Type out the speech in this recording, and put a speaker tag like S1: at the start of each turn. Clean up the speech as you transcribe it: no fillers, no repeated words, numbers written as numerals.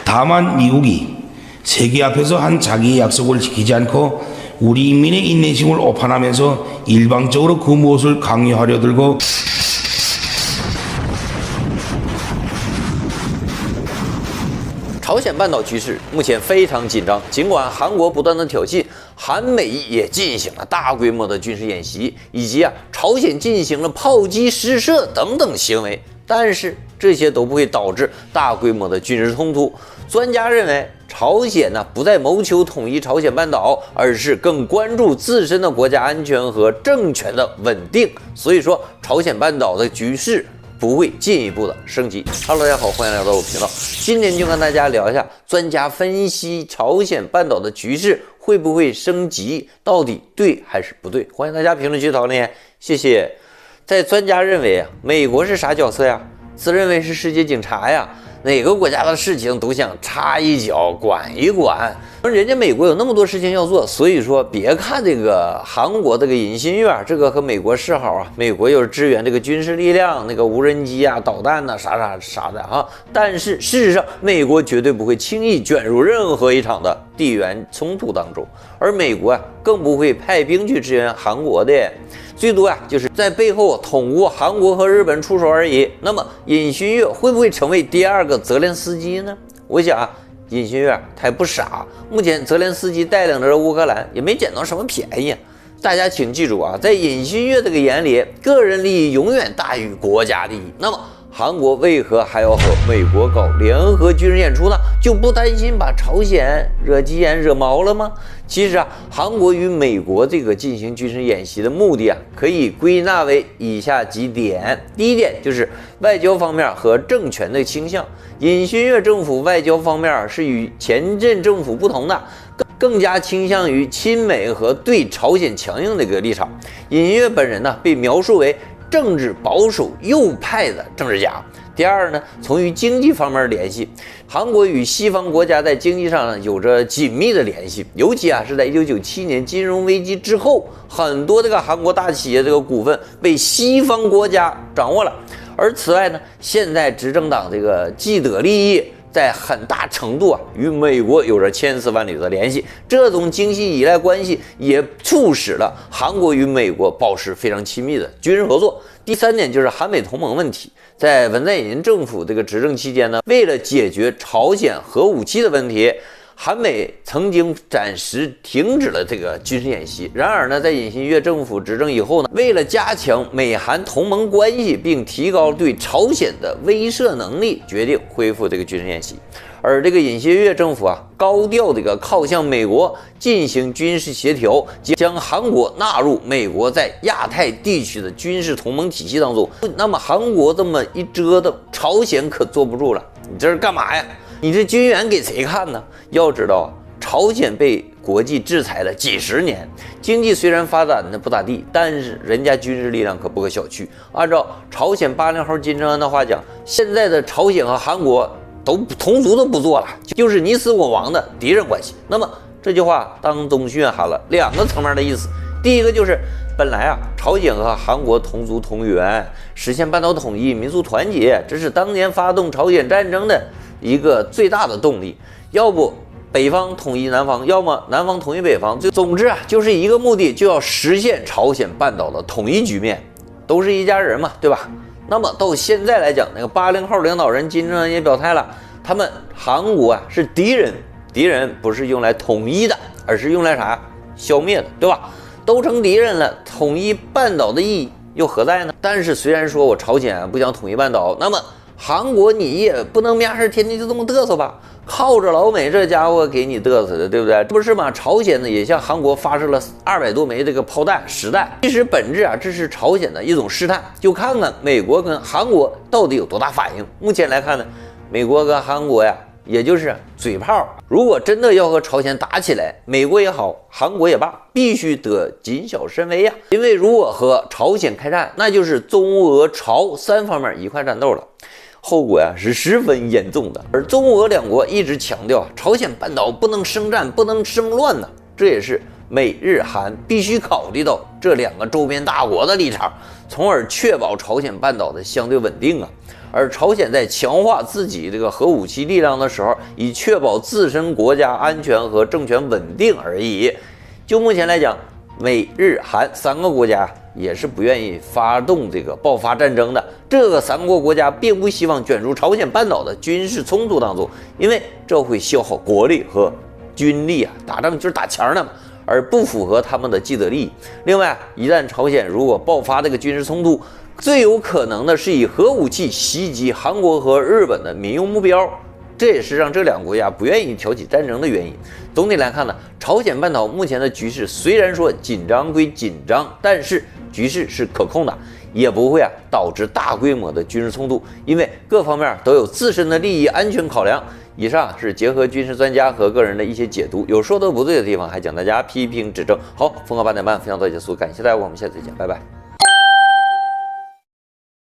S1: 다만 미국이 세계 앞에서 한 자기의 약속을 지키지 않고 우리 인민의 인내심을 오판하면서 일방적으로 그 무엇을 강요하려 들고
S2: 朝鲜半岛局势目前非常紧张，尽管韩国不断的挑衅，韩美也进行了大规模的军事演习，以及朝鲜进行了炮击试射等等行为，但是这些都不会导致大规模的军事冲突。专家认为，朝鲜不再谋求统一朝鲜半岛，而是更关注自身的国家安全和政权的稳定。所以说，朝鲜半岛的局势不会进一步的升级。Hello， 大家好，欢迎来到我频道。今天就跟大家聊一下，专家分析朝鲜半岛的局势会不会升级，到底对还是不对？欢迎大家评论区讨论，谢谢。在专家认为美国是啥角色呀？自认为是世界警察呀。哪个国家的事情都想插一脚管一管，人家美国有那么多事情要做，所以说别看这个韩国这个尹锡悦这个和美国示好美国又是支援这个军事力量，那个无人机导弹啥的但是事实上美国绝对不会轻易卷入任何一场的地缘冲突当中，而美国更不会派兵去支援韩国的，最多就是在背后捅咕韩国和日本出手而已。那么尹锡悦会不会成为第二个泽连斯基呢？我想尹锡悦他也不傻，目前泽连斯基带领着乌克兰也没捡到什么便宜。大家请记住在尹锡悦这个眼里，个人利益永远大于国家利益。那么韩国为何还要和美国搞联合军事演出呢？就不担心把朝鲜惹急眼惹毛了吗？其实韩国与美国这个进行军事演习的目的可以归纳为以下几点。第一点就是外交方面和政权的倾向。尹锡悦政府外交方面是与前任政府不同的，更加倾向于亲美和对朝鲜强硬的一个立场。尹锡悦本人被描述为政治保守右派的政治家。第二从于经济方面的联系，韩国与西方国家在经济上有着紧密的联系，尤其是在1997年金融危机之后，很多这个韩国大企业这个股份被西方国家掌握了。而此外现在执政党这个既得利益在很大程度与美国有着千丝万缕的联系，这种经济依赖关系也促使了韩国与美国保持非常亲密的军事合作。第三点就是韩美同盟问题，在文在寅政府这个执政期间为了解决朝鲜核武器的问题，韩美曾经暂时停止了这个军事演习。然而在尹锡悦政府执政以后为了加强美韩同盟关系并提高对朝鲜的威慑能力，决定恢复这个军事演习。而这个尹锡悦政府高调这个靠向美国进行军事协调，将韩国纳入美国在亚太地区的军事同盟体系当中。那么韩国这么一折腾，朝鲜可坐不住了，你这是干嘛呀？你这军援给谁看呢？要知道朝鲜被国际制裁了几十年，经济虽然发展的不咋地，但是人家军事力量可不可小觑。按照朝鲜80后金正恩的话讲，现在的朝鲜和韩国都同族都不做了，就是你死我亡的敌人关系。那么这句话当中蕴含了两个层面的意思。第一个就是本来朝鲜和韩国同族同源，实现半岛统一、民族团结，这是当年发动朝鲜战争的一个最大的动力。要不北方统一南方，要么南方统一北方，总之就是一个目的，就要实现朝鲜半岛的统一局面，都是一家人嘛，对吧？那么到现在来讲，那个80后领导人金正恩也表态了，他们韩国是敌人，敌人不是用来统一的，而是用来啥？消灭的，对吧？都成敌人了，统一半岛的意义又何在呢？但是虽然说我朝鲜不想统一半岛，那么韩国你也不能面天天就这么嘚瑟吧？靠着老美这家伙给你嘚瑟的，对不对？这不是吗？朝鲜也向韩国发射了200多枚这个炮弹实弹。其实本质这是朝鲜的一种试探，就看看美国跟韩国到底有多大反应。目前来看美国跟韩国也就是嘴炮。如果真的要和朝鲜打起来，美国也好，韩国也罢，必须得谨小慎微因为如果和朝鲜开战，那就是中俄朝3方面一块战斗了，后果是十分严重的。而中俄两国一直强调朝鲜半岛不能生战，不能生乱这也是美日韩必须考虑到这两个周边大国的立场。从而确保朝鲜半岛的相对稳定啊。而朝鲜在强化自己这个核武器力量的时候，以确保自身国家安全和政权稳定而已。就目前来讲，美日韩3个国家也是不愿意发动这个爆发战争的。这个3个国家并不希望卷入朝鲜半岛的军事冲突当中，因为这会消耗国力和军力啊，打仗就是打枪的嘛，而不符合他们的既得利益。另外，一旦朝鲜如果爆发这个军事冲突，最有可能的是以核武器袭击韩国和日本的民用目标，这也是让这2个国家不愿意挑起战争的原因。总体来看呢，朝鲜半岛目前的局势虽然说紧张归紧张，但是局势是可控的，也不会导致大规模的军事冲突，因为各方面都有自身的利益安全考量。以上是结合军事专家和个人的一些解读，有说的不对的地方还请大家批评指正。好，风哥8点半分享到结束，感谢大家，我们下次见，拜拜。